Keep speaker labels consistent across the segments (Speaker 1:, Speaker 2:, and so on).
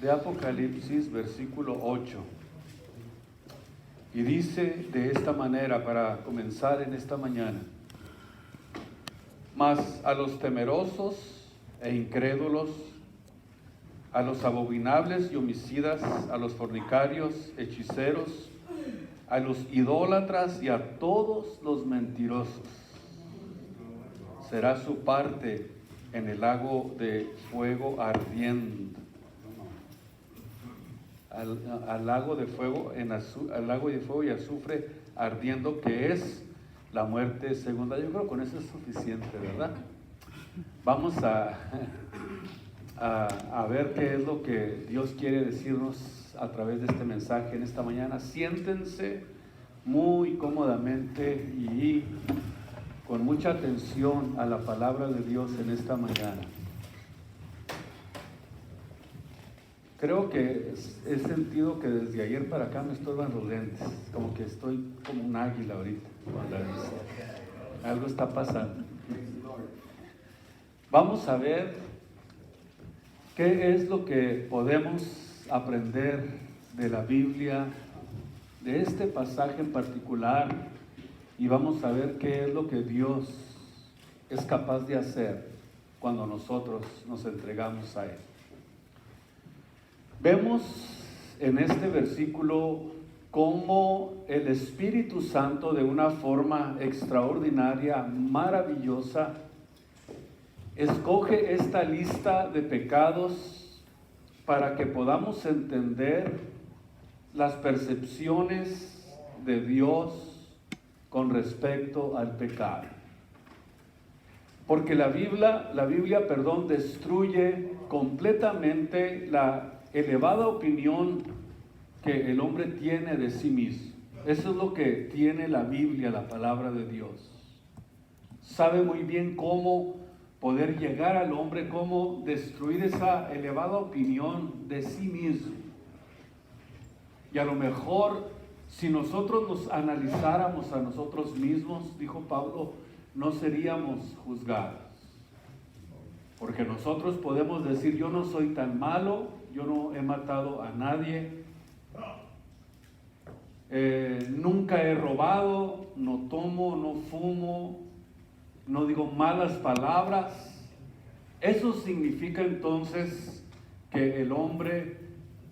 Speaker 1: de Apocalipsis, versículo 8. Y dice de esta manera, para comenzar en esta mañana: mas a los temerosos e incrédulos, a los abominables y homicidas, a los fornicarios, hechiceros, a los idólatras y a todos los mentirosos, será su parte en el lago de fuego ardiendo. Al lago de fuego y azufre ardiendo, que es la muerte segunda. Yo creo que con eso es suficiente, ¿verdad? Vamos a ver qué es lo que Dios quiere decirnos a través de este mensaje en esta mañana. Siéntense muy cómodamente y con mucha atención a la palabra de Dios en esta mañana. Creo que he sentido que desde ayer para acá me estorban los lentes, como que estoy como un águila ahorita con la vista. Algo está pasando. Vamos a ver qué es lo que podemos aprender de la Biblia, de este pasaje en particular, y vamos a ver qué es lo que Dios es capaz de hacer cuando nosotros nos entregamos a Él. Vemos en este versículo cómo el Espíritu Santo, de una forma extraordinaria, maravillosa, escoge esta lista de pecados para que podamos entender las percepciones de Dios con respecto al pecado. Porque la Biblia, destruye completamente la elevada opinión que el hombre tiene de sí mismo. Eso es lo que tiene la Biblia, la palabra de Dios. Sabe muy bien cómo poder llegar al hombre, cómo destruir esa elevada opinión de sí mismo. Y a lo mejor, si nosotros nos analizáramos a nosotros mismos, dijo Pablo, no seríamos juzgados. Porque nosotros podemos decir: yo no soy tan malo, yo no he matado a nadie, nunca he robado, no tomo, no fumo, no digo malas palabras. Eso significa entonces que el hombre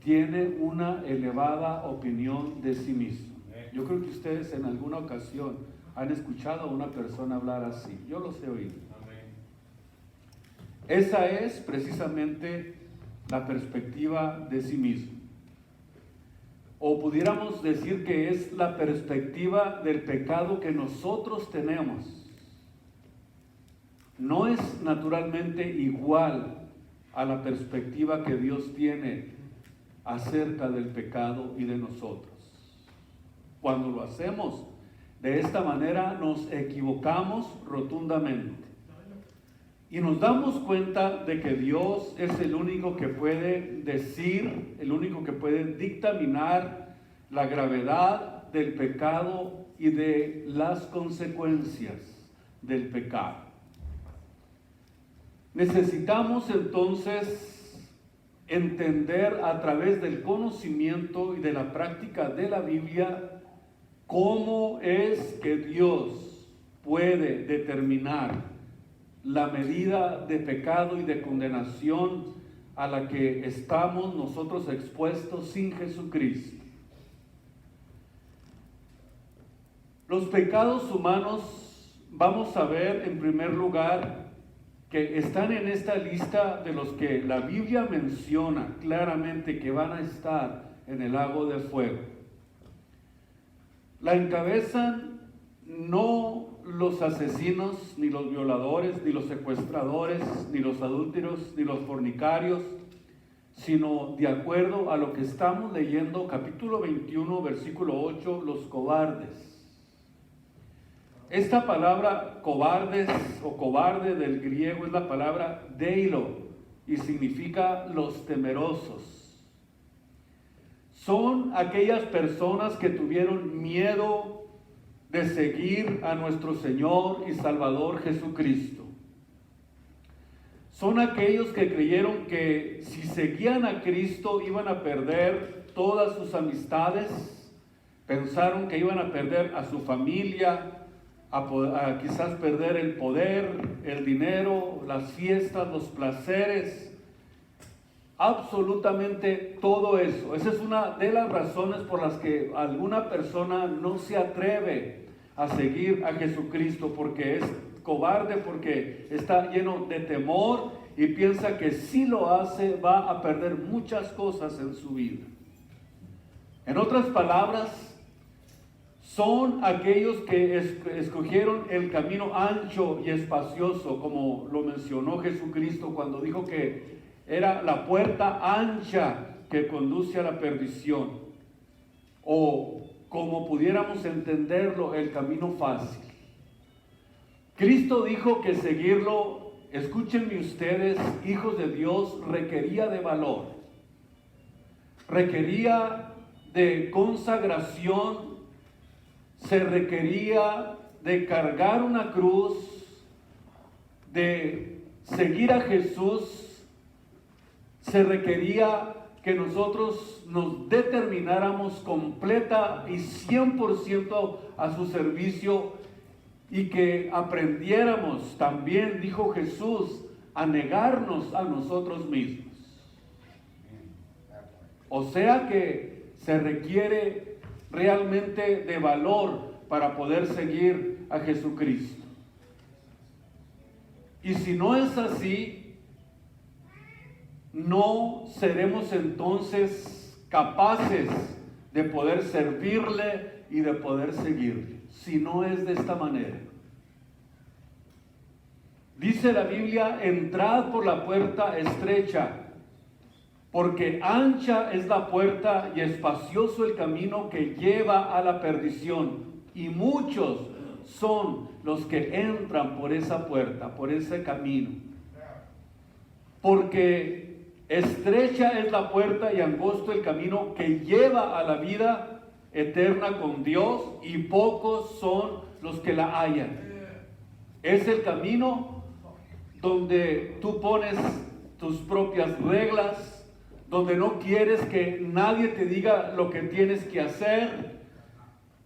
Speaker 1: tiene una elevada opinión de sí mismo. Yo creo que ustedes en alguna ocasión han escuchado a una persona hablar así. Yo los he oído. Esa es precisamente la perspectiva de sí mismo. O pudiéramos decir que es la perspectiva del pecado que nosotros tenemos. No es naturalmente igual a la perspectiva que Dios tiene acerca del pecado y de nosotros. Cuando lo hacemos de esta manera, nos equivocamos rotundamente. Y nos damos cuenta de que Dios es el único que puede decir, el único que puede dictaminar la gravedad del pecado y de las consecuencias del pecado. Necesitamos entonces entender a través del conocimiento y de la práctica de la Biblia cómo es que Dios puede determinar la medida de pecado y de condenación a la que estamos nosotros expuestos sin Jesucristo. Los pecados humanos, vamos a ver en primer lugar que están en esta lista de los que la Biblia menciona claramente que van a estar en el lago de fuego. La encabezan no los asesinos, ni los violadores, ni los secuestradores, ni los adúlteros, ni los fornicarios, sino, de acuerdo a lo que estamos leyendo, capítulo 21, versículo 8, los cobardes. Esta palabra cobardes o cobarde del griego es la palabra deilo y significa los temerosos. Son aquellas personas que tuvieron miedo de seguir a nuestro Señor y Salvador Jesucristo. son aquellos que creyeron que si seguían a Cristo iban a perder todas sus amistades, pensaron que iban a perder a su familia, a quizás perder el poder, el dinero, las fiestas, los placeres, absolutamente todo eso. Esa es una de las razones por las que alguna persona no se atreve a seguir a Jesucristo, porque es cobarde, porque está lleno de temor y piensa que si lo hace va a perder muchas cosas en su vida. En otras palabras, son aquellos que escogieron el camino ancho y espacioso, como lo mencionó Jesucristo cuando dijo que era la puerta ancha que conduce a la perdición, o como pudiéramos entenderlo, el camino fácil. Cristo dijo que seguirlo, escúchenme ustedes, hijos de Dios, requería de valor, requería de consagración, se requería de cargar una cruz, de seguir a Jesús, se requería que nosotros nos determináramos completa y 100% a su servicio y que aprendiéramos también, dijo Jesús, a negarnos a nosotros mismos. O sea que se requiere realmente de valor para poder seguir a Jesucristo. Y si no es así, no seremos entonces capaces de poder servirle y de poder seguirle, si no es de esta manera. Dice la Biblia: entrad por la puerta estrecha, porque ancha es la puerta y espacioso el camino que lleva a la perdición, y muchos son los que entran por esa puerta, por ese camino. Porque estrecha es la puerta y angosto el camino que lleva a la vida eterna con Dios, y pocos son los que la hallan. Es el camino donde tú pones tus propias reglas, donde no quieres que nadie te diga lo que tienes que hacer,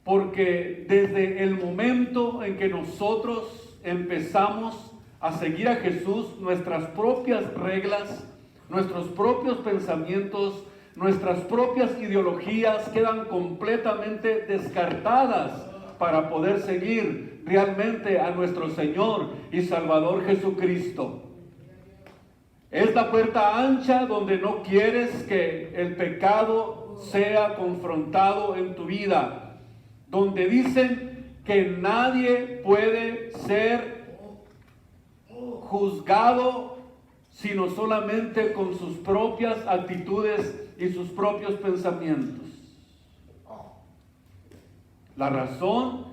Speaker 1: porque desde el momento en que nosotros empezamos a seguir a Jesús, nuestras propias reglas, nuestros propios pensamientos, nuestras propias ideologías quedan completamente descartadas para poder seguir realmente a nuestro Señor y Salvador Jesucristo. Es la puerta ancha donde no quieres que el pecado sea confrontado en tu vida, donde dicen que nadie puede ser juzgado sino solamente con sus propias actitudes y sus propios pensamientos. La razón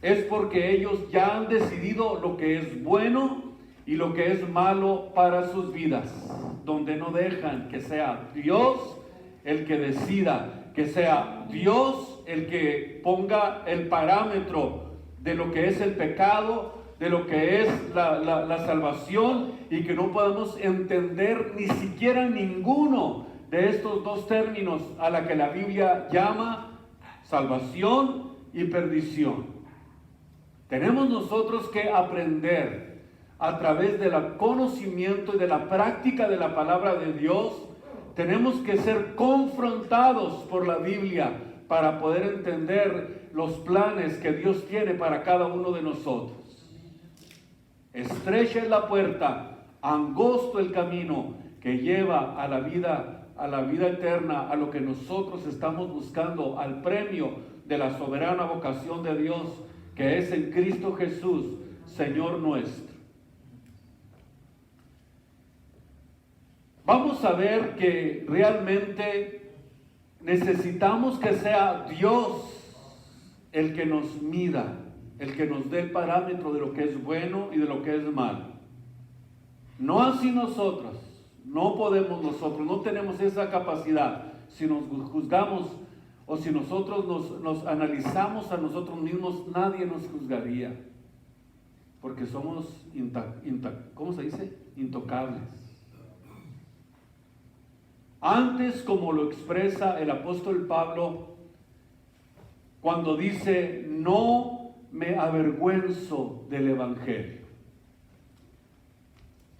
Speaker 1: es porque ellos ya han decidido lo que es bueno y lo que es malo para sus vidas, donde no dejan que sea Dios el que decida, que sea Dios el que ponga el parámetro de lo que es el pecado, de lo que es la salvación, y que no podemos entender ni siquiera ninguno de estos dos términos a la que la Biblia llama salvación y perdición. Tenemos nosotros que aprender a través del conocimiento y de la práctica de la palabra de Dios. Tenemos que ser confrontados por la Biblia para poder entender los planes que Dios tiene para cada uno de nosotros. Estrecha es la puerta, angosto el camino que lleva a la vida eterna, a lo que nosotros estamos buscando, al premio de la soberana vocación de Dios, que es en Cristo Jesús, Señor nuestro. Vamos a ver que realmente necesitamos que sea Dios el que nos mida, el que nos dé el parámetro de lo que es bueno y de lo que es malo. No así nosotros, no podemos nosotros, no tenemos esa capacidad. Si nos juzgamos o si nosotros nos analizamos a nosotros mismos, nadie nos juzgaría, porque somos ¿cómo se dice? intocables. Antes, como lo expresa el apóstol Pablo, cuando dice, no me avergüenzo del Evangelio.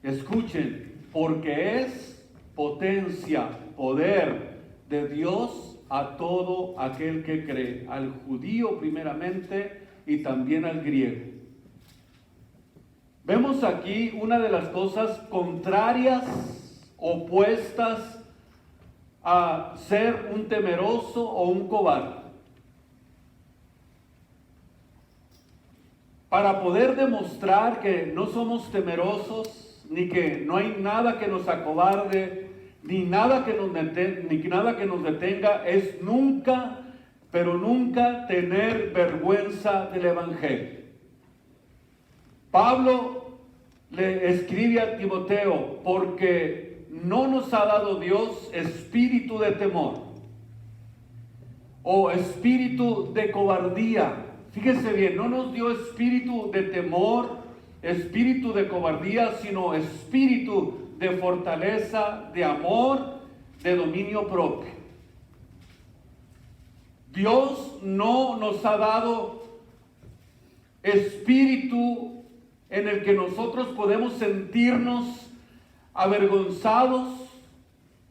Speaker 1: Escuchen, porque es potencia, poder de Dios a todo aquel que cree, al judío primeramente y también al griego. Vemos aquí una de las cosas contrarias, opuestas a ser un temeroso o un cobarde. Para poder demostrar que no somos temerosos, ni que no hay nada que nos acobarde, ni nada que nos detenga, es nunca, pero nunca tener vergüenza del Evangelio. Pablo le escribe a Timoteo, porque no nos ha dado Dios espíritu de temor o espíritu de cobardía. Fíjese bien, no nos dio espíritu de temor, espíritu de cobardía, sino espíritu de fortaleza, de amor, de dominio propio. Dios no nos ha dado espíritu en el que nosotros podemos sentirnos avergonzados.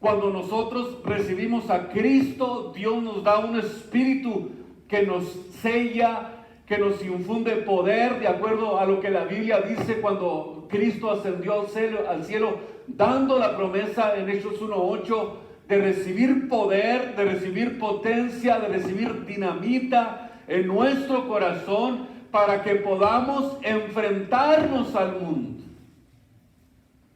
Speaker 1: Cuando nosotros recibimos a Cristo, Dios nos da un espíritu que nos sella, que nos infunde poder, de acuerdo a lo que la Biblia dice cuando Cristo ascendió al cielo, dando la promesa en Hechos 1:8 de recibir poder, de recibir potencia, de recibir dinamita en nuestro corazón para que podamos enfrentarnos al mundo.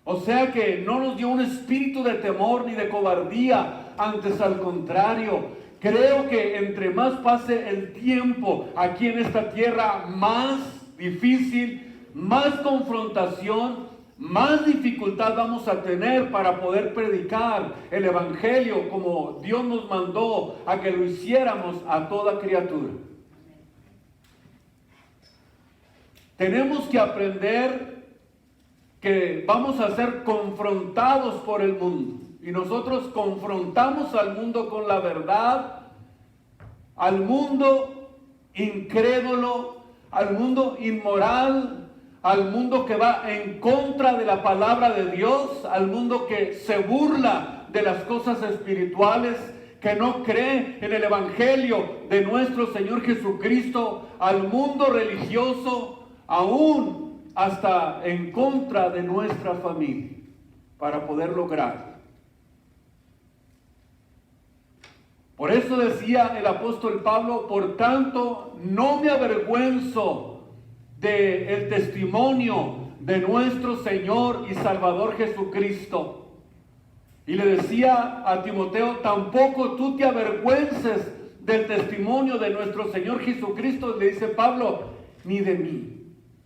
Speaker 1: O sea que no nos dio un espíritu de temor ni de cobardía, antes al contrario. Creo que entre más pase el tiempo aquí en esta tierra, más difícil, más confrontación, más dificultad vamos a tener para poder predicar el Evangelio como Dios nos mandó a que lo hiciéramos a toda criatura. Tenemos que aprender que vamos a ser confrontados por el mundo. Y nosotros confrontamos al mundo con la verdad, al mundo incrédulo, al mundo inmoral, al mundo que va en contra de la palabra de Dios, al mundo que se burla de las cosas espirituales, que no cree en el Evangelio de nuestro Señor Jesucristo, al mundo religioso, aún hasta en contra de nuestra familia, para poder lograr. Por eso decía el apóstol Pablo, por tanto, no me avergüenzo del testimonio de nuestro Señor y Salvador Jesucristo. Y le decía a Timoteo, tampoco tú te avergüences del testimonio de nuestro Señor Jesucristo, le dice Pablo, ni de mí.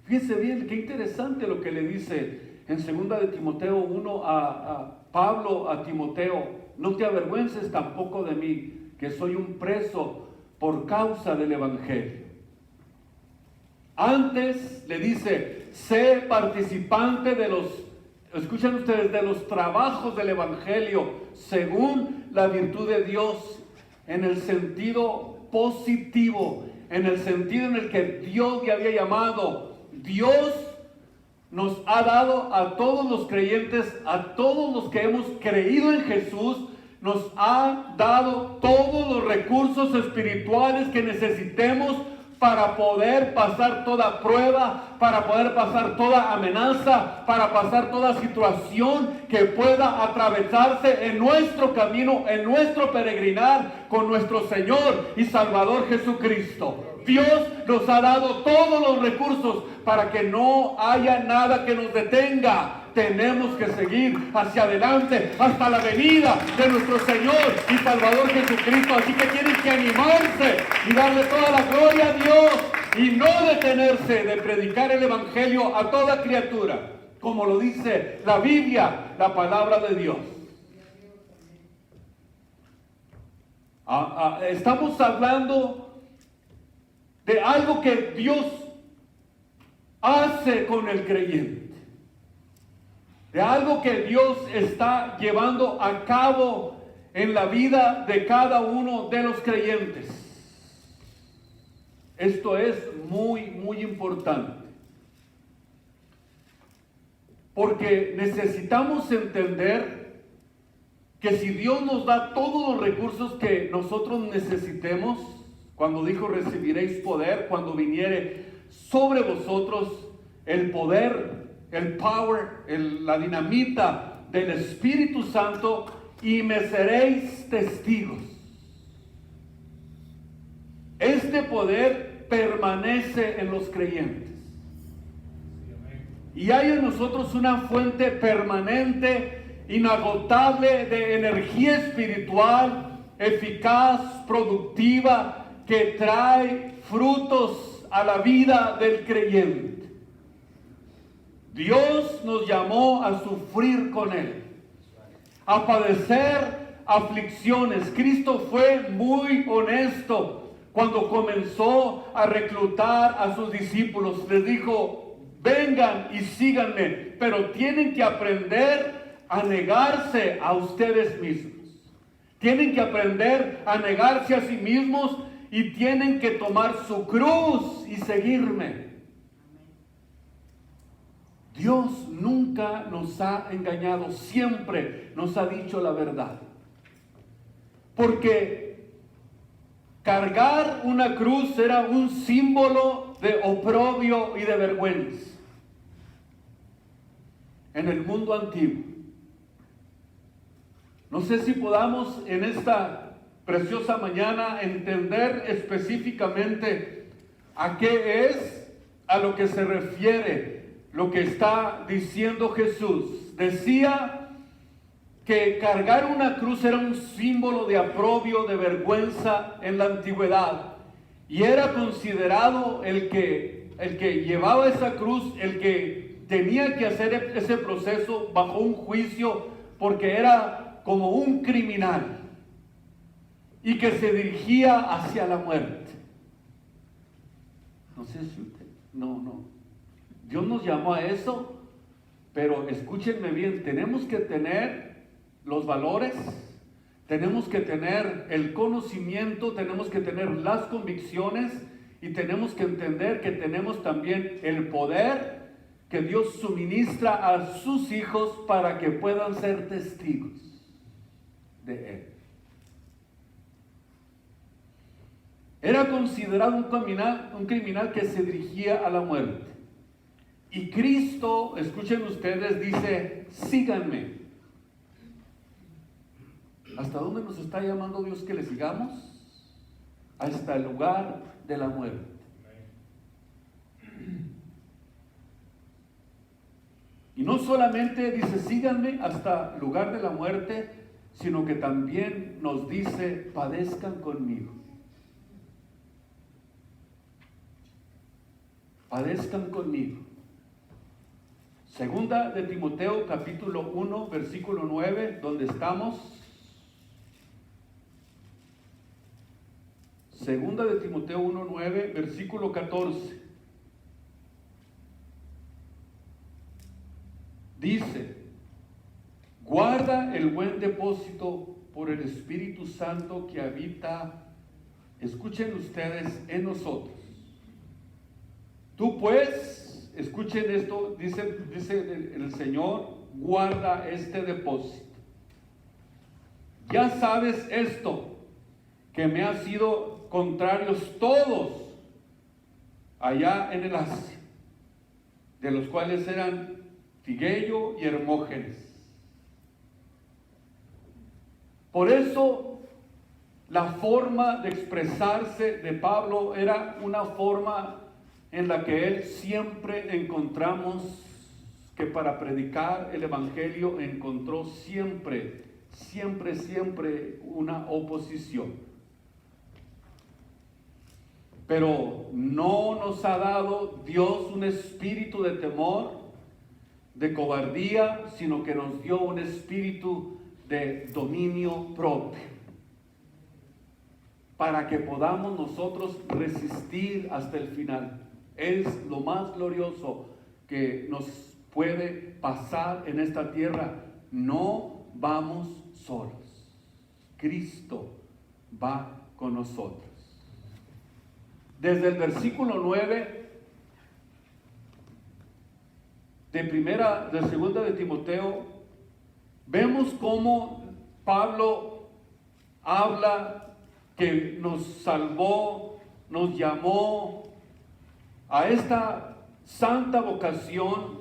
Speaker 1: Fíjese bien, qué interesante lo que le dice en 2 de Timoteo 1 a Pablo a Timoteo. No te avergüences tampoco de mí, que soy un preso por causa del Evangelio. Antes le dice, sé participante de los, escuchen ustedes, de los trabajos del Evangelio, según la virtud de Dios, en el sentido positivo, en el sentido en el que Dios te había llamado. Dios nos ha dado a todos los creyentes, a todos los que hemos creído en Jesús, nos ha dado todos los recursos espirituales que necesitemos para poder pasar toda prueba, para poder pasar toda amenaza, para pasar toda situación que pueda atravesarse en nuestro camino, en nuestro peregrinar con nuestro Señor y Salvador Jesucristo. Dios nos ha dado todos los recursos para que no haya nada que nos detenga. Tenemos que seguir hacia adelante hasta la venida de nuestro Señor y Salvador Jesucristo. Así que tienen que animarse y darle toda la gloria a Dios y no detenerse de predicar el Evangelio a toda criatura, como lo dice la Biblia, la palabra de Dios. Estamos hablando de algo que Dios hace con el creyente. de algo que Dios está llevando a cabo en la vida de cada uno de los creyentes. Esto es muy, muy importante. Porque necesitamos entender que si Dios nos da todos los recursos que nosotros necesitemos, cuando dijo recibiréis poder, cuando viniere sobre vosotros el poder, el power, la dinamita del Espíritu Santo, y me seréis testigos. Este poder permanece en los creyentes. Y hay en nosotros una fuente permanente, inagotable de energía espiritual, eficaz, productiva, que trae frutos a la vida del creyente. Dios nos llamó a sufrir con Él, a padecer aflicciones. Cristo fue muy honesto cuando comenzó a reclutar a sus discípulos. Les dijo: vengan y síganme, pero tienen que aprender a negarse a ustedes mismos. Tienen que aprender a negarse a sí mismos y tienen que tomar su cruz y seguirme. Dios nunca nos ha engañado, siempre nos ha dicho la verdad. Porque cargar una cruz era un símbolo de oprobio y de vergüenza en el mundo antiguo. No sé si podamos en esta preciosa mañana entender específicamente a qué es, a lo que se refiere lo que está diciendo Jesús. Decía que cargar una cruz era un símbolo de aprobio, de vergüenza en la antigüedad, y era considerado el que llevaba esa cruz, el que tenía que hacer ese proceso bajo un juicio, porque era como un criminal y que se dirigía hacia la muerte. No sé si usted, no. Dios nos llamó a eso, pero escúchenme bien, tenemos que tener los valores, tenemos que tener el conocimiento, tenemos que tener las convicciones y tenemos que entender que tenemos también el poder que Dios suministra a sus hijos para que puedan ser testigos de Él. Era considerado un criminal que se dirigía a la muerte. Y Cristo, escuchen ustedes, dice: síganme. ¿Hasta dónde nos está llamando Dios que le sigamos? Hasta el lugar de la muerte. Y no solamente dice síganme hasta el lugar de la muerte, sino que también nos dice: padezcan conmigo. Padezcan conmigo. Segunda de Timoteo capítulo 1 versículo 9, donde estamos. Segunda de Timoteo 1:9, versículo 14. Dice: guarda el buen depósito por el Espíritu Santo que habita, escuchen ustedes, en nosotros. Tú pues, escuchen esto, dice el Señor, guarda este depósito. Ya sabes esto, que me han sido contrarios todos allá en el Asia, de los cuales eran Figello y Hermógenes. Por eso la forma de expresarse de Pablo era una forma en la que él siempre encontramos que para predicar el Evangelio encontró siempre una oposición. Pero no nos ha dado Dios un espíritu de temor, de cobardía, sino que nos dio un espíritu de dominio propio, para que podamos nosotros resistir hasta el final. Es lo más glorioso que nos puede pasar en esta tierra, no vamos solos. Cristo va con nosotros. Desde el versículo 9 de segunda de Timoteo, vemos cómo Pablo habla que nos salvó, nos llamó a esta santa vocación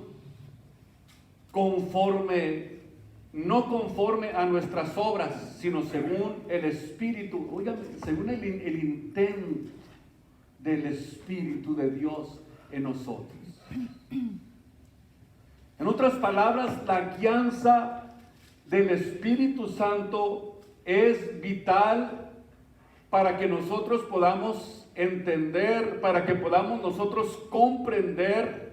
Speaker 1: no conforme a nuestras obras, sino según el Espíritu, oigan, según el intento del Espíritu de Dios en nosotros. En otras palabras, la guianza del Espíritu Santo es vital para que nosotros podamos entender, para que podamos nosotros comprender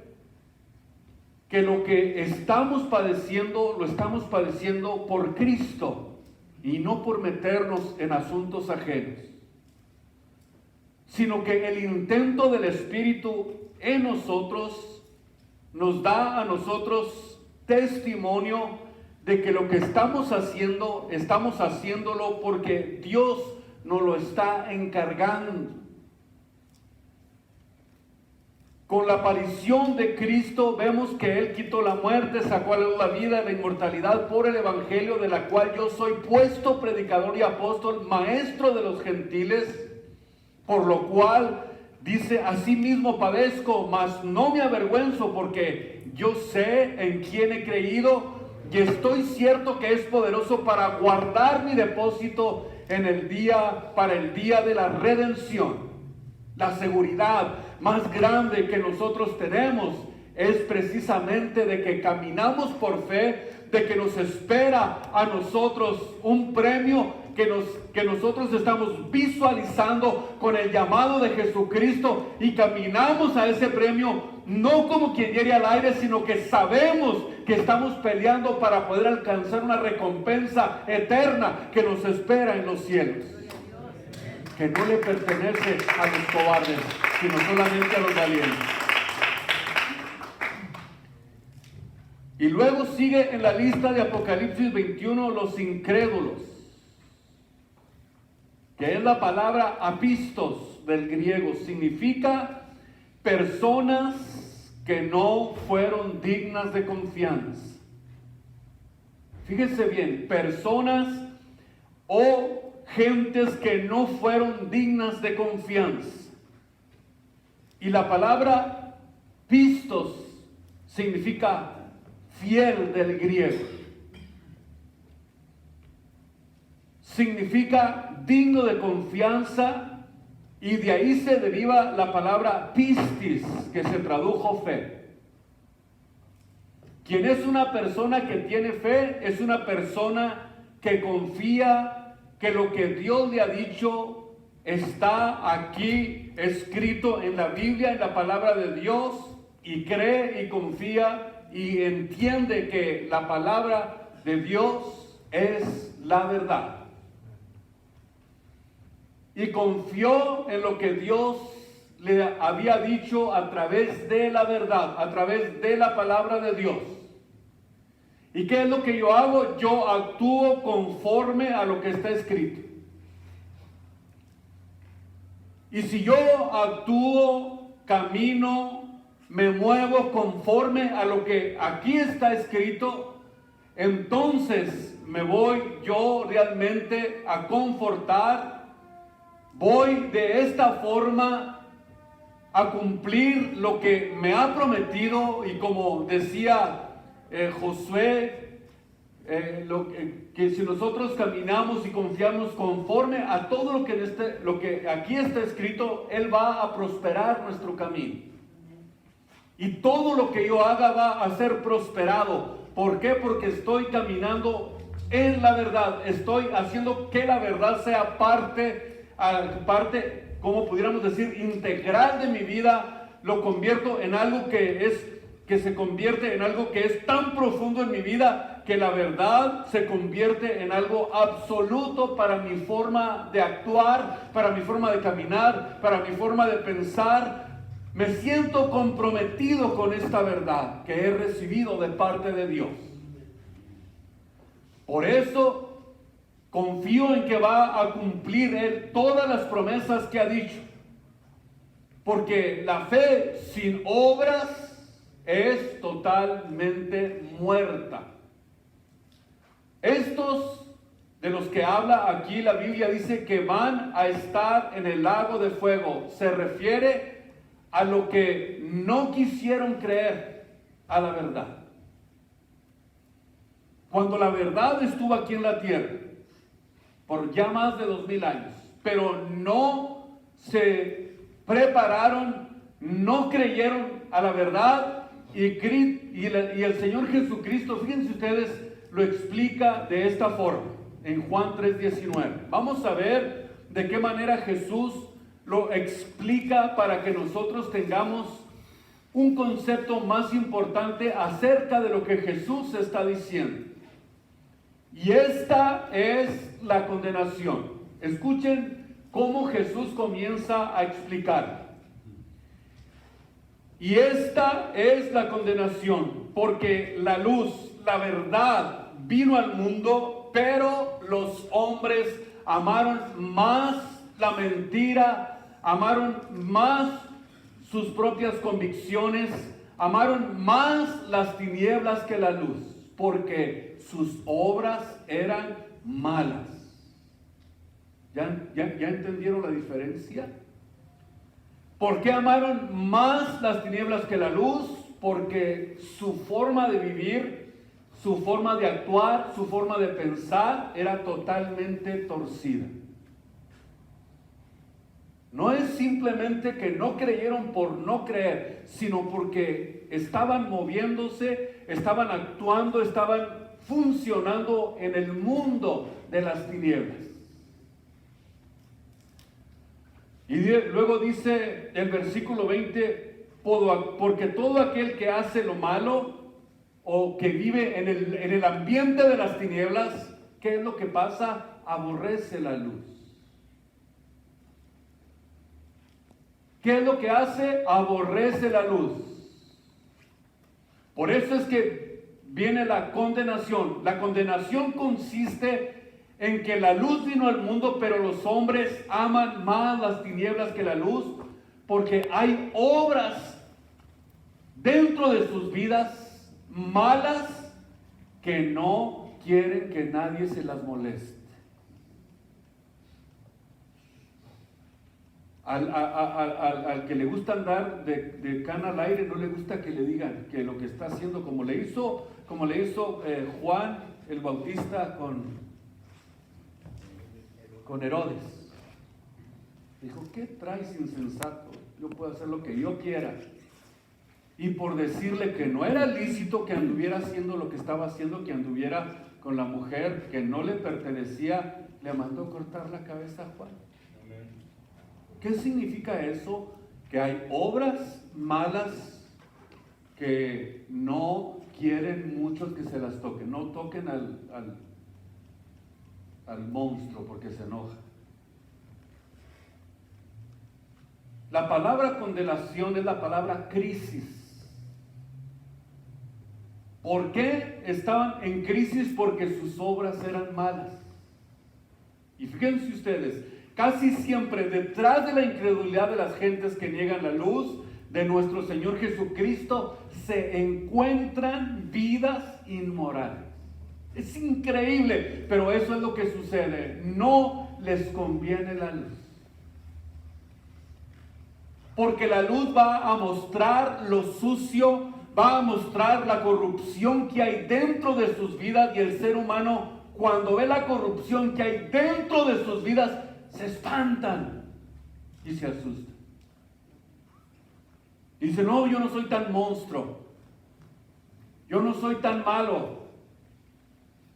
Speaker 1: que lo que estamos padeciendo, lo estamos padeciendo por Cristo y no por meternos en asuntos ajenos, sino que el intento del Espíritu en nosotros nos da a nosotros testimonio de que lo que estamos haciéndolo porque Dios nos lo está encargando. Con la aparición de Cristo vemos que Él quitó la muerte, sacó a la luz la vida y la inmortalidad por el Evangelio, de la cual yo soy puesto predicador y apóstol, maestro de los gentiles, por lo cual dice, asimismo padezco, mas no me avergüenzo, porque yo sé en quién he creído y estoy cierto que es poderoso para guardar mi depósito para el día de la redención. La seguridad más grande que nosotros tenemos es precisamente de que caminamos por fe, de que nos espera a nosotros un premio que nosotros estamos visualizando con el llamado de Jesucristo, y caminamos a ese premio no como quien hiere al aire, sino que sabemos que estamos peleando para poder alcanzar una recompensa eterna que nos espera en los cielos, que no le pertenece a los cobardes, sino solamente a los valientes. Y luego sigue en la lista de Apocalipsis 21 los incrédulos, que es la palabra apistos del griego, significa personas que no fueron dignas de confianza. Fíjense bien, personas o gentes que no fueron dignas de confianza. Y la palabra pistos significa fiel del griego. Significa digno de confianza, y de ahí se deriva la palabra pistis, que se tradujo fe. Quien es una persona que tiene fe es una persona que confía que lo que Dios le ha dicho está aquí escrito en la Biblia, en la palabra de Dios, y cree y confía y entiende que la palabra de Dios es la verdad. Y confió en lo que Dios le había dicho a través de la verdad, a través de la palabra de Dios. ¿Y qué es lo que yo hago? Yo actúo conforme a lo que está escrito. Y si yo actúo, camino, me muevo conforme a lo que aquí está escrito, entonces me voy yo realmente a confortar. Voy de esta forma a cumplir lo que me ha prometido, y como decía Josué, que si nosotros caminamos y confiamos conforme a todo lo que aquí está escrito, Él va a prosperar nuestro camino. Y todo lo que yo haga va a ser prosperado. ¿Por qué? Porque estoy caminando en la verdad. Estoy haciendo que la verdad sea parte, como pudiéramos decir, integral de mi vida. Lo convierto en algo que se convierte en algo que es tan profundo en mi vida, que la verdad se convierte en algo absoluto para mi forma de actuar, para mi forma de caminar, para mi forma de pensar. Me siento comprometido con esta verdad que he recibido de parte de Dios. Por eso confío en que va a cumplir Él todas las promesas que ha dicho. Porque la fe sin obras es totalmente muerta. Estos de los que habla aquí la Biblia dice que van a estar en el lago de fuego. Se refiere a lo que no quisieron creer a la verdad. Cuando la verdad estuvo aquí en la tierra, por ya más de 2000 años, pero no se prepararon, no creyeron a la verdad, y el Señor Jesucristo, fíjense ustedes, lo explica de esta forma, en Juan 3:19. Vamos a ver de qué manera Jesús lo explica para que nosotros tengamos un concepto más importante acerca de lo que Jesús está diciendo. Y esta es la condenación. Escuchen cómo Jesús comienza a explicar. Y esta es la condenación, porque la luz, la verdad, vino al mundo, pero los hombres amaron más la mentira, amaron más sus propias convicciones, amaron más las tinieblas que la luz, porque sus obras eran malas. ¿Ya entendieron la diferencia? ¿Por qué amaron más las tinieblas que la luz? Porque su forma de vivir, su forma de actuar, su forma de pensar era totalmente torcida. No es simplemente que no creyeron por no creer, sino porque estaban moviéndose, estaban actuando, estaban funcionando en el mundo de las tinieblas. Y luego dice el versículo 20, porque todo aquel que hace lo malo o que vive en el ambiente de las tinieblas, ¿qué es lo que pasa? Aborrece la luz. ¿Qué es lo que hace? Aborrece la luz. Por eso es que viene la condenación. La condenación consiste en que la luz vino al mundo, pero los hombres aman más las tinieblas que la luz, porque hay obras dentro de sus vidas malas que no quieren que nadie se las moleste. Al que le gusta andar de cana al aire, no le gusta que le digan que lo que está haciendo, como le hizo Juan el Bautista con Herodes. Dijo, ¿qué traes, insensato? Yo puedo hacer lo que yo quiera. Y por decirle que no era lícito que anduviera haciendo lo que estaba haciendo, que anduviera con la mujer que no le pertenecía, le mandó cortar la cabeza a Juan. ¿Qué significa eso? Que hay obras malas que no quieren muchos que se las toquen. No toquen al monstruo porque se enoja. La palabra condenación es la palabra crisis. ¿Por qué estaban en crisis? Porque sus obras eran malas. Y fíjense ustedes, casi siempre detrás de la incredulidad de las gentes que niegan la luz de nuestro Señor Jesucristo se encuentran vidas inmorales. Es increíble, pero eso es lo que sucede. No les conviene la luz. Porque la luz va a mostrar lo sucio, va a mostrar la corrupción que hay dentro de sus vidas, y el ser humano, cuando ve la corrupción que hay dentro de sus vidas, se espantan y se asustan. Y dicen, no, yo no soy tan monstruo, yo no soy tan malo,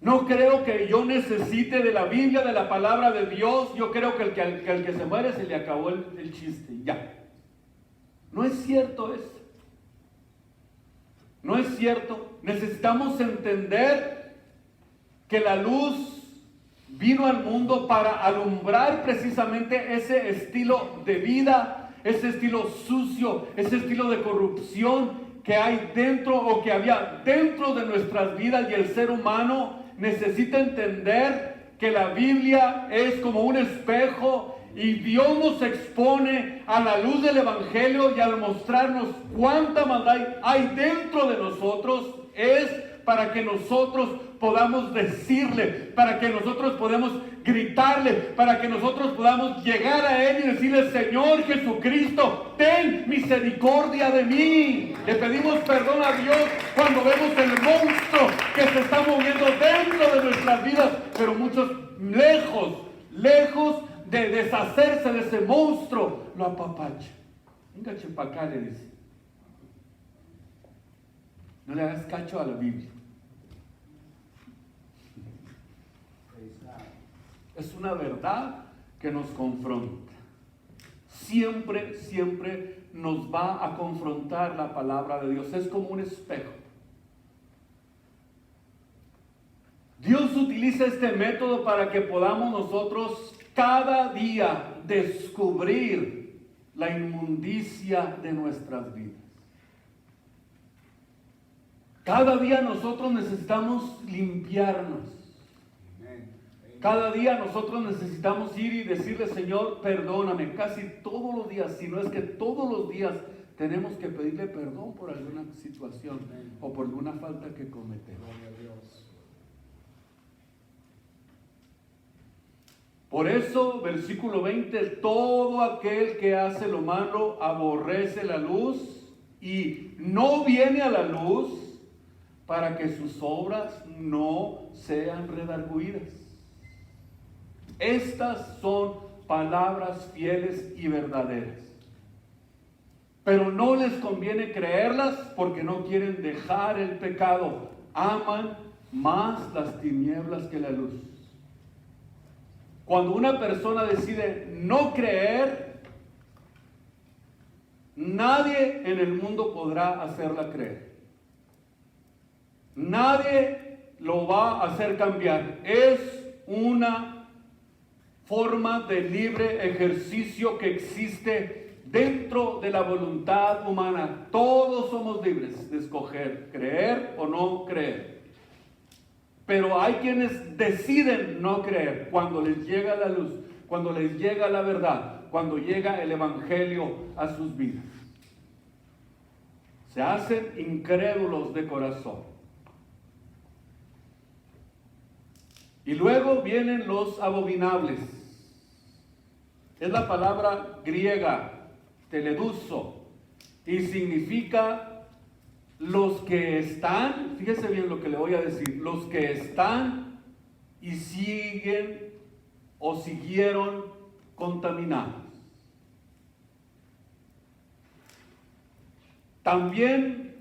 Speaker 1: no creo que yo necesite de la Biblia, de la palabra de Dios. Yo creo que el que se muere se le acabó el chiste, ya. No es cierto eso. No es cierto. Necesitamos entender que la luz vino al mundo para alumbrar precisamente ese estilo de vida, ese estilo sucio, ese estilo de corrupción que hay dentro o que había dentro de nuestras vidas, y el ser humano necesita entender que la Biblia es como un espejo y Dios nos expone a la luz del Evangelio, y al mostrarnos cuánta maldad hay dentro de nosotros, es para que nosotros podamos decirle, para que nosotros podamos gritarle, para que nosotros podamos llegar a Él y decirle: Señor Jesucristo, ten misericordia de mí. Le pedimos perdón a Dios cuando vemos el monstruo que se está moviendo dentro de nuestras vidas, pero muchos lejos de deshacerse de ese monstruo, lo apapacha. Venga, chepacá, le dice. No le hagas cacho a la Biblia. Es una verdad que nos confronta. Siempre nos va a confrontar la palabra de Dios. Es como un espejo. Dios utiliza este método para que podamos nosotros cada día descubrir la inmundicia de nuestras vidas. Cada día nosotros necesitamos limpiarnos. Cada día nosotros necesitamos ir y decirle: Señor, perdóname. Casi todos los días, si no es que todos los días, tenemos que pedirle perdón por alguna situación o por alguna falta que cometemos. Por eso, versículo 20, todo aquel que hace lo malo aborrece la luz y no viene a la luz para que sus obras no sean redargüidas. Estas son palabras fieles y verdaderas. Pero no les conviene creerlas porque no quieren dejar el pecado. Aman más las tinieblas que la luz. Cuando una persona decide no creer, nadie en el mundo podrá hacerla creer. Nadie lo va a hacer cambiar. Es una forma de libre ejercicio que existe dentro de la voluntad humana. Todos somos libres de escoger creer o no creer. Pero hay quienes deciden no creer cuando les llega la luz, cuando les llega la verdad, cuando llega el Evangelio a sus vidas. Se hacen incrédulos de corazón. Y luego vienen los abominables. Es la palabra griega, teleduso, y significa los que están, fíjese bien lo que le voy a decir, los que están y siguen o siguieron contaminados. También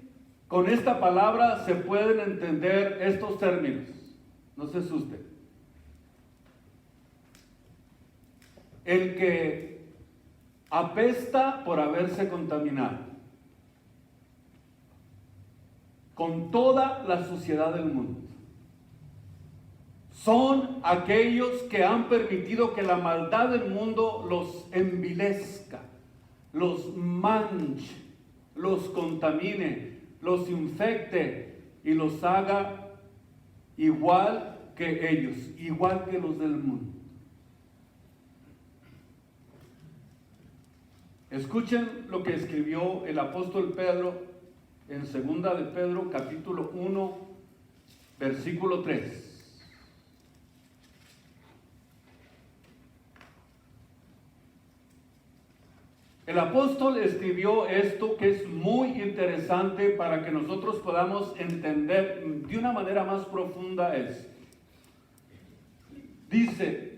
Speaker 1: con esta palabra se pueden entender estos términos, no se asusten. El que apesta por haberse contaminado con toda la suciedad del mundo. Son aquellos que han permitido que la maldad del mundo los envilezca, los manche, los contamine, los infecte y los haga igual que ellos, igual que los del mundo. Escuchen lo que escribió el apóstol Pedro en 2 de Pedro, capítulo 1, versículo 3. El apóstol escribió esto que es muy interesante para que nosotros podamos entender de una manera más profunda esto. Dice: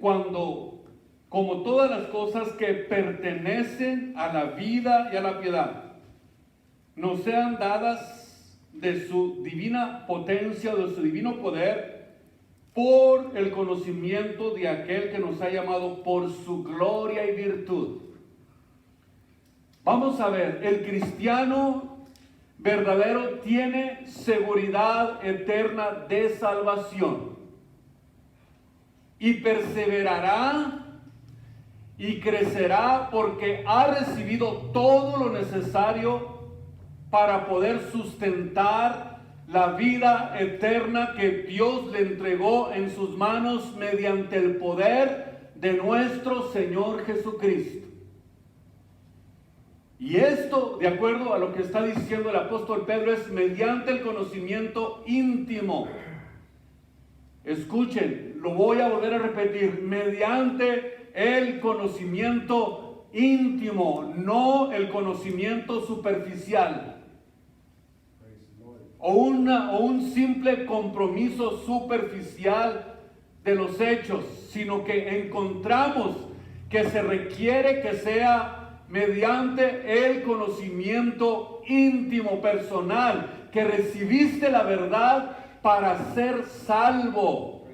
Speaker 1: como todas las cosas que pertenecen a la vida y a la piedad nos sean dadas de su divina potencia, de su divino poder, por el conocimiento de aquel que nos ha llamado por su gloria y virtud. Vamos a ver, el cristiano verdadero tiene seguridad eterna de salvación y perseverará y crecerá porque ha recibido todo lo necesario para poder sustentar la vida eterna que Dios le entregó en sus manos mediante el poder de nuestro Señor Jesucristo. Y esto, de acuerdo a lo que está diciendo el apóstol Pedro, es mediante el conocimiento íntimo. Escuchen, lo voy a volver a repetir, mediante el conocimiento íntimo, no el conocimiento superficial. O un simple compromiso superficial de los hechos, sino que encontramos que se requiere que sea mediante el conocimiento íntimo, personal, que recibiste la verdad para ser salvo.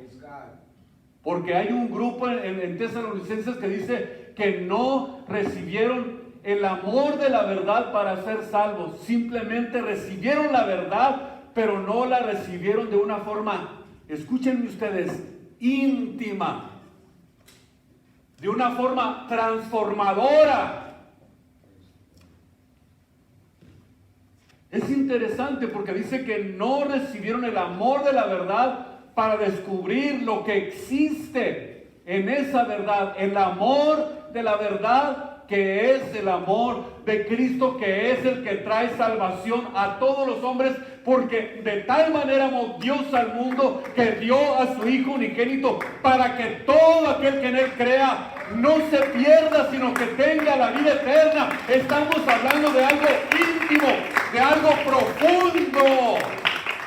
Speaker 1: Porque hay un grupo en Tesalonicenses que dice que no recibieron el amor de la verdad para ser salvos. Simplemente recibieron la verdad, pero no la recibieron de una forma, escúchenme ustedes, íntima, de una forma transformadora. Es interesante porque dice que no recibieron el amor de la verdad para descubrir lo que existe en esa verdad, el amor de la verdad, que es el amor de Cristo, que es el que trae salvación a todos los hombres, porque de tal manera amó Dios al mundo que dio a su Hijo unigénito para que todo aquel que en Él crea no se pierda, sino que tenga la vida eterna. Estamos hablando de algo íntimo, de algo profundo,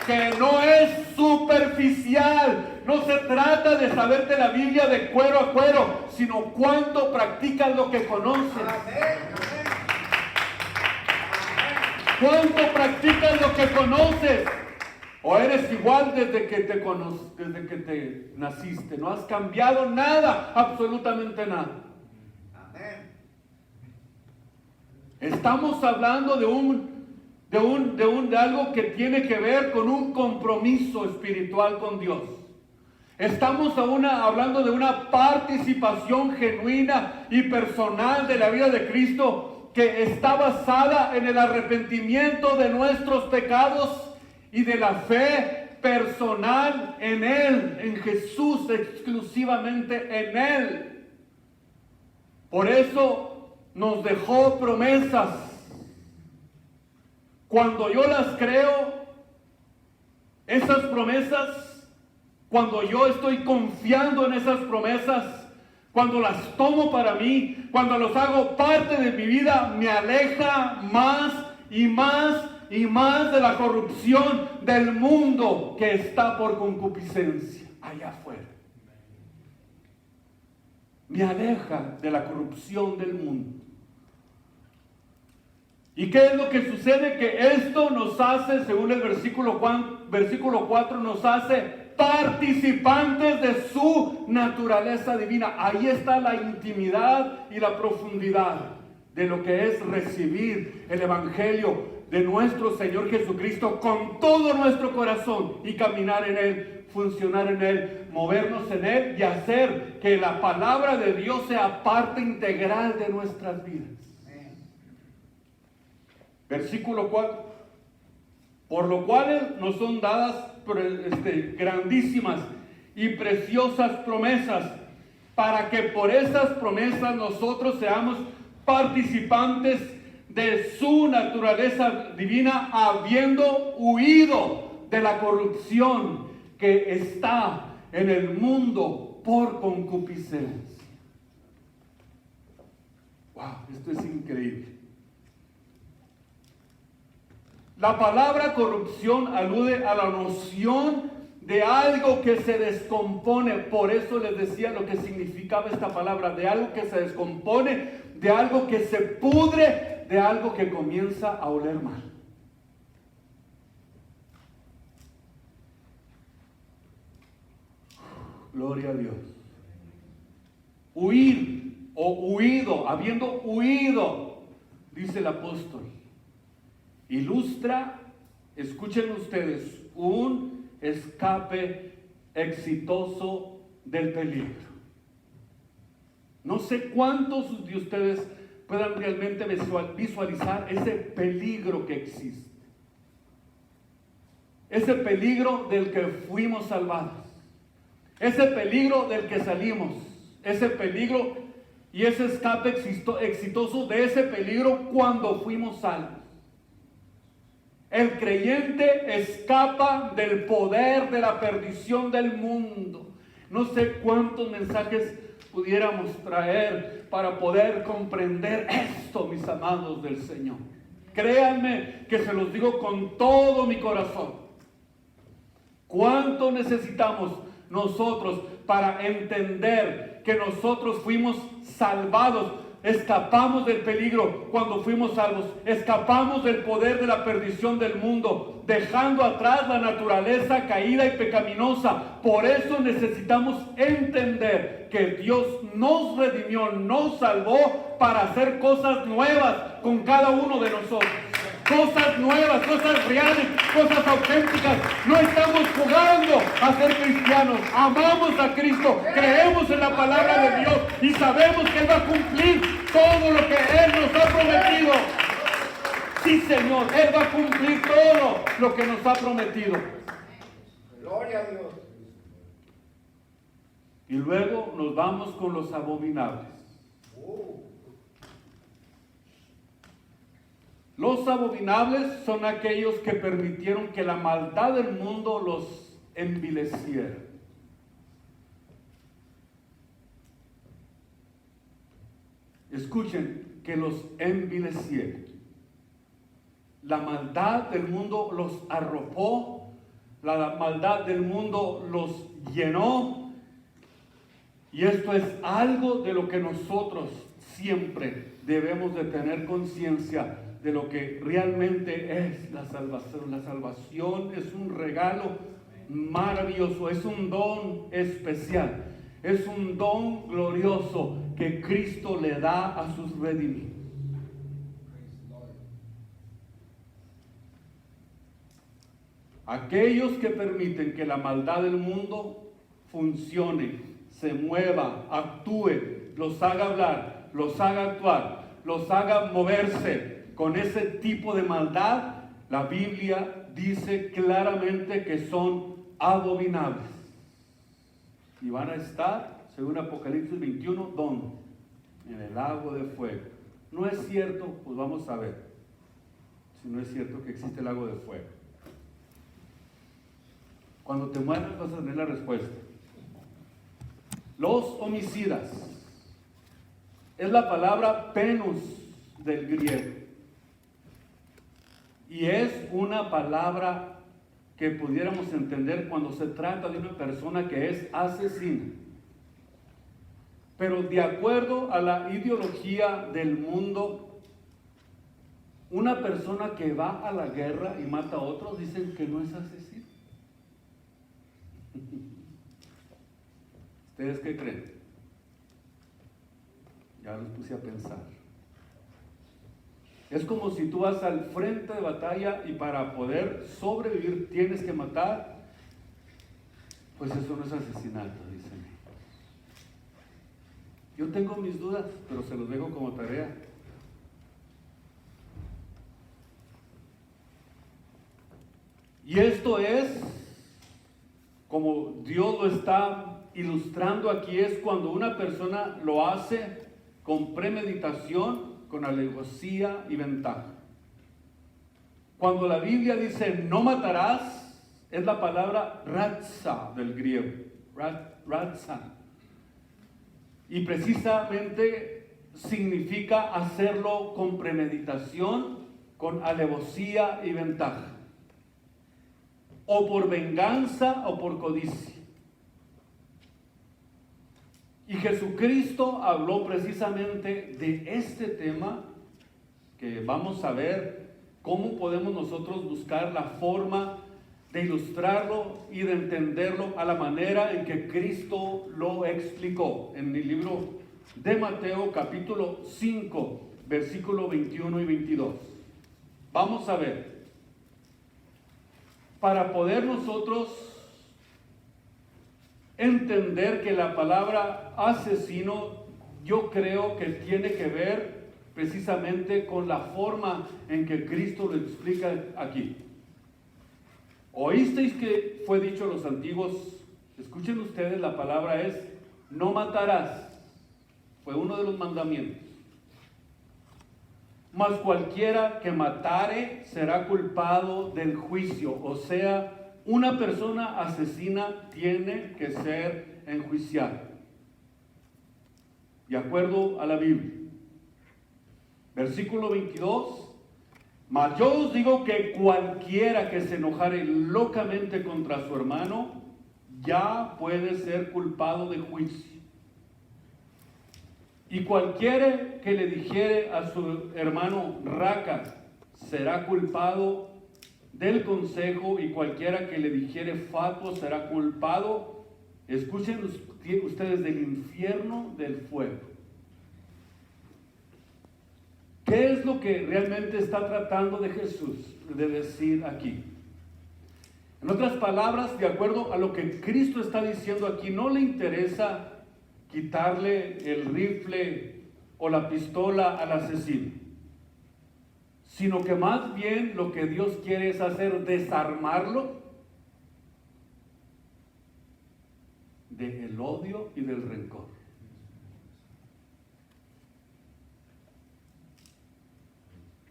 Speaker 1: que no es superficial. No se trata de saberte la Biblia de cuero a cuero, sino cuánto practicas lo que conoces. ¿Cuánto practicas lo que conoces? ¿O eres igual desde que te naciste? No has cambiado nada, absolutamente nada. Estamos hablando de algo que tiene que ver con un compromiso espiritual con Dios. Estamos hablando de una participación genuina y personal de la vida de Cristo que está basada en el arrepentimiento de nuestros pecados y de la fe personal en Él, en Jesús, exclusivamente en Él. Por eso nos dejó promesas. Cuando yo las creo, esas promesas, cuando yo estoy confiando en esas promesas, cuando las tomo para mí, cuando los hago parte de mi vida, me aleja más y más y más de la corrupción del mundo que está por concupiscencia allá afuera. Me aleja de la corrupción del mundo. ¿Y qué es lo que sucede? Que esto nos hace, según el versículo 4, nos hace participantes de su naturaleza divina. Ahí está la intimidad y la profundidad de lo que es recibir el Evangelio de nuestro Señor Jesucristo con todo nuestro corazón y caminar en Él, funcionar en Él, movernos en Él y hacer que la palabra de Dios sea parte integral de nuestras vidas. Versículo 4. Por lo cual nos son dadas grandísimas y preciosas promesas, para que por esas promesas nosotros seamos participantes de su naturaleza divina, habiendo huido de la corrupción que está en el mundo por concupiscencia. Wow, esto es increíble. La palabra corrupción alude a la noción de algo que se descompone. Por eso les decía lo que significaba esta palabra, de algo que se descompone, de algo que se pudre, de algo que comienza a oler mal. Gloria a Dios. Huir o huido, habiendo huido, dice el apóstol. Ilustra, escuchen ustedes, un escape exitoso del peligro. No sé cuántos de ustedes puedan realmente visualizar ese peligro que existe. Ese peligro del que fuimos salvados. Ese peligro del que salimos. Ese peligro y ese escape exitoso de ese peligro cuando fuimos salvos. El creyente escapa del poder de la perdición del mundo. No sé cuántos mensajes pudiéramos traer para poder comprender esto, mis amados del Señor. Créanme que se los digo con todo mi corazón. ¿Cuánto necesitamos nosotros para entender que nosotros fuimos salvados? Escapamos del peligro cuando fuimos salvos. Escapamos del poder de la perdición del mundo, dejando atrás la naturaleza caída y pecaminosa. Por eso necesitamos entender que Dios nos redimió, nos salvó para hacer cosas nuevas con cada uno de nosotros. Cosas nuevas, cosas reales, cosas auténticas. No estamos jugando a ser cristianos. Amamos a Cristo, creemos en la palabra de Dios y sabemos que Él va a cumplir todo lo que Él nos ha prometido. Sí, Señor, Él va a cumplir todo lo que nos ha prometido.
Speaker 2: Gloria a Dios.
Speaker 1: Y luego nos vamos con los abominables. Los abominables son aquellos que permitieron que la maldad del mundo los envileciera. Escuchen, que los envileciera. La maldad del mundo los arropó, la maldad del mundo los llenó. Y esto es algo de lo que nosotros siempre debemos de tener conciencia de lo que realmente es la salvación. La salvación es un regalo maravilloso, es un don especial, es un don glorioso que Cristo le da a sus redimidos. Aquellos que permiten que la maldad del mundo funcione, se mueva, actúe, los haga hablar, los haga actuar, los haga moverse con ese tipo de maldad, la Biblia dice claramente que son abominables. Y van a estar, según Apocalipsis 21, ¿dónde? En el lago de fuego. ¿No es cierto? Pues vamos a ver si no es cierto que existe el lago de fuego. Cuando te mueras vas a tener la respuesta. Los homicidas es la palabra penus del griego. Y es una palabra que pudiéramos entender cuando se trata de una persona que es asesina. Pero de acuerdo a la ideología del mundo, una persona que va a la guerra y mata a otros dicen que no es asesino. ¿Ustedes qué creen? Ya los puse a pensar. Es como si tú vas al frente de batalla y para poder sobrevivir tienes que matar. Pues eso no es asesinato, dicen. Yo tengo mis dudas, pero se los dejo como tarea. Y esto es, como Dios lo está ilustrando aquí, es cuando una persona lo hace con premeditación, con alevosía y ventaja. Cuando la Biblia dice no matarás, es la palabra ratza del griego, ratza. Y precisamente significa hacerlo con premeditación, con alevosía y ventaja. O por venganza o por codicia. Y Jesucristo habló precisamente de este tema, que vamos a ver cómo podemos nosotros buscar la forma de ilustrarlo y de entenderlo a la manera en que Cristo lo explicó en el libro de Mateo capítulo 5, versículo 21 y 22. Vamos a ver. Para poder nosotros entender que la palabra asesino yo creo que tiene que ver precisamente con la forma en que Cristo lo explica aquí. Oísteis que fue dicho a los antiguos, escuchen ustedes, la palabra es, no matarás. Fue uno de los mandamientos. Mas cualquiera que matare será culpado del juicio. O sea, una persona asesina tiene que ser enjuiciada. De acuerdo a la Biblia. Versículo 22. Mas yo os digo que cualquiera que se enojare locamente contra su hermano, ya puede ser culpado de juicio. Y cualquiera que le dijere a su hermano raca, será culpado del consejo, y cualquiera que le dijere fatuo será culpado, escuchen ustedes, del infierno del fuego. ¿Qué es lo que realmente está tratando de Jesús de decir aquí? En otras palabras, de acuerdo a lo que Cristo está diciendo aquí, no le interesa quitarle el rifle o la pistola al asesino, sino que más bien lo que Dios quiere es hacer desarmarlo del odio y del rencor.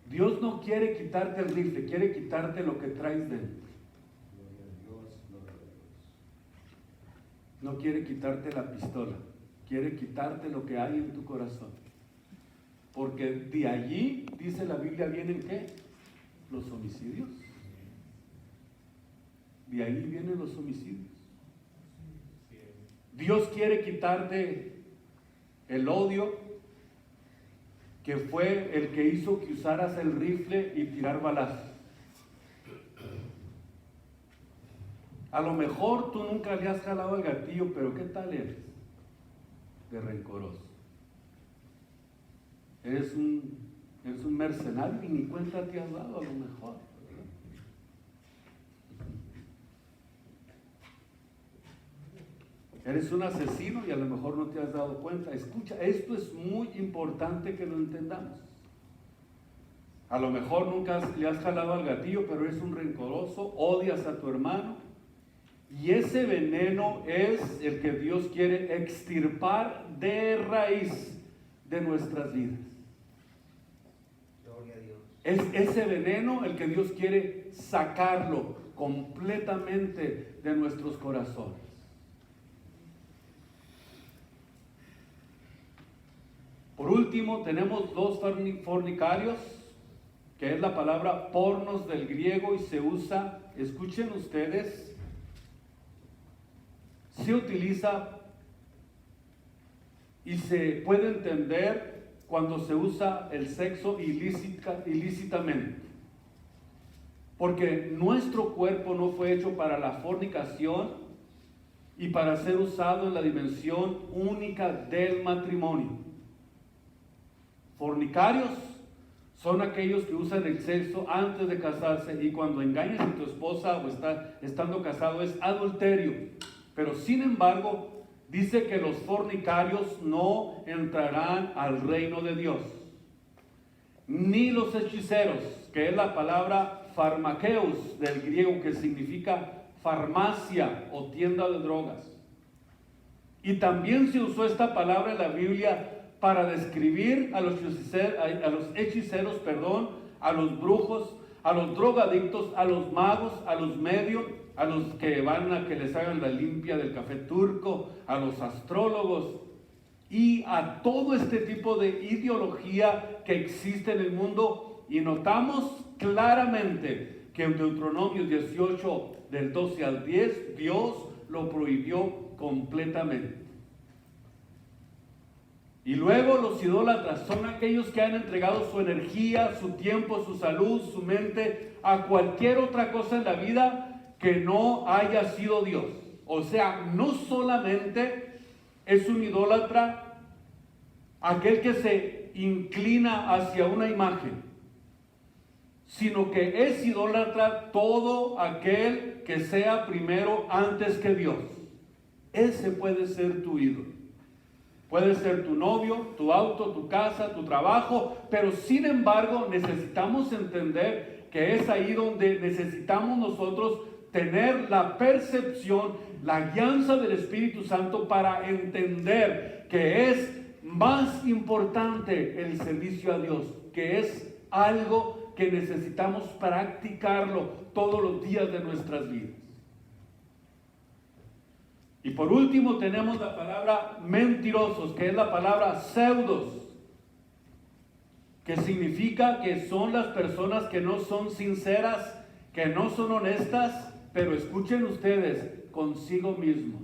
Speaker 1: Dios no quiere quitarte el rifle, quiere quitarte lo que traes dentro. No quiere quitarte la pistola, quiere quitarte lo que hay en tu corazón. Porque de allí, dice la Biblia, ¿vienen qué? Los homicidios. De ahí vienen los homicidios. Dios quiere quitarte el odio, que fue el que hizo que usaras el rifle y tirar balazos. A lo mejor tú nunca le has jalado el gatillo, pero ¿qué tal eres? De rencoroso. Eres un mercenario y ni cuenta te has dado a lo mejor. Eres un asesino y a lo mejor no te has dado cuenta. Escucha, esto es muy importante que lo entendamos. A lo mejor nunca le has jalado al gatillo, pero eres un rencoroso, odias a tu hermano. Y ese veneno es el que Dios quiere extirpar de raíz de nuestras vidas.
Speaker 2: Gloria a Dios.
Speaker 1: Es ese veneno el que Dios quiere sacarlo completamente de nuestros corazones. Por último, tenemos dos fornicarios, que es la palabra pornos del griego y se usa, escuchen ustedes, se utiliza y se puede entender cuando se usa el sexo ilícitamente. Porque nuestro cuerpo no fue hecho para la fornicación y para ser usado en la dimensión única del matrimonio. Fornicarios son aquellos que usan el sexo antes de casarse, y cuando engañas a tu esposa o estando casado es adulterio. Pero sin embargo, dice que los fornicarios no entrarán al reino de Dios. Ni los hechiceros, que es la palabra farmakeus del griego, que significa farmacia o tienda de drogas. Y también se usó esta palabra en la Biblia para describir a los hechiceros, a los brujos, a los drogadictos, a los magos, a los medios, a los que van a que les hagan la limpia del café turco, a los astrólogos y a todo este tipo de ideología que existe en el mundo. Y notamos claramente que en Deuteronomio 18, del 12 al 10, Dios lo prohibió completamente. Y luego los idólatras son aquellos que han entregado su energía, su tiempo, su salud, su mente a cualquier otra cosa en la vida que no haya sido Dios. O sea, no solamente es un idólatra aquel que se inclina hacia una imagen, sino que es idólatra todo aquel que sea primero antes que Dios. Ese puede ser tu ídolo. Puede ser tu novio, tu auto, tu casa, tu trabajo, pero sin embargo necesitamos entender que es ahí donde necesitamos nosotros tener la percepción, la guianza del Espíritu Santo para entender que es más importante el servicio a Dios, que es algo que necesitamos practicarlo todos los días de nuestras vidas. Y por último tenemos la palabra mentirosos, que es la palabra pseudos, que significa que son las personas que no son sinceras, que no son honestas, pero escuchen ustedes, consigo mismos.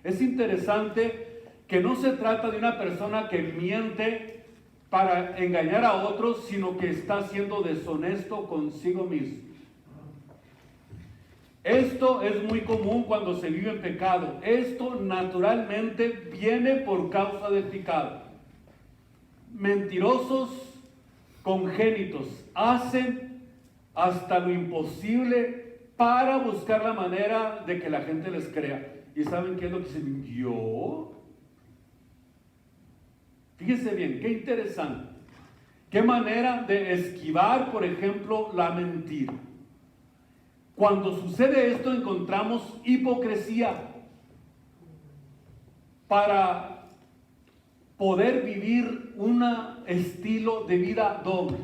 Speaker 1: Es interesante que no se trata de una persona que miente para engañar a otros, sino que está siendo deshonesto consigo mismo. Esto es muy común cuando se vive en pecado. Esto naturalmente viene por causa del pecado. Mentirosos congénitos hacen hasta lo imposible para buscar la manera de que la gente les crea. ¿Y saben qué es lo que dicen? ¿Yo? Fíjense bien, qué interesante. Qué manera de esquivar, por ejemplo, la mentira. Cuando sucede esto encontramos hipocresía para poder vivir un estilo de vida doble.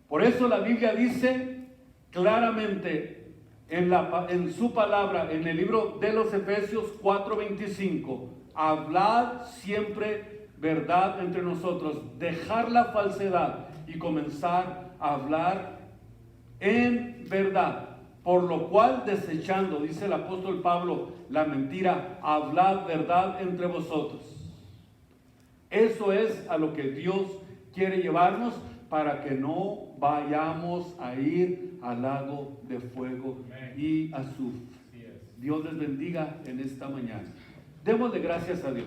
Speaker 1: Por eso la Biblia dice claramente en su palabra, en el libro de los Efesios 4:25, hablad siempre verdad entre nosotros, dejar la falsedad y comenzar a hablar en verdad, por lo cual desechando, dice el apóstol Pablo, la mentira, hablad verdad entre vosotros. Eso es a lo que Dios quiere llevarnos para que no vayamos a ir al lago de fuego y azufre. Dios les bendiga en esta mañana. Démosle gracias a Dios.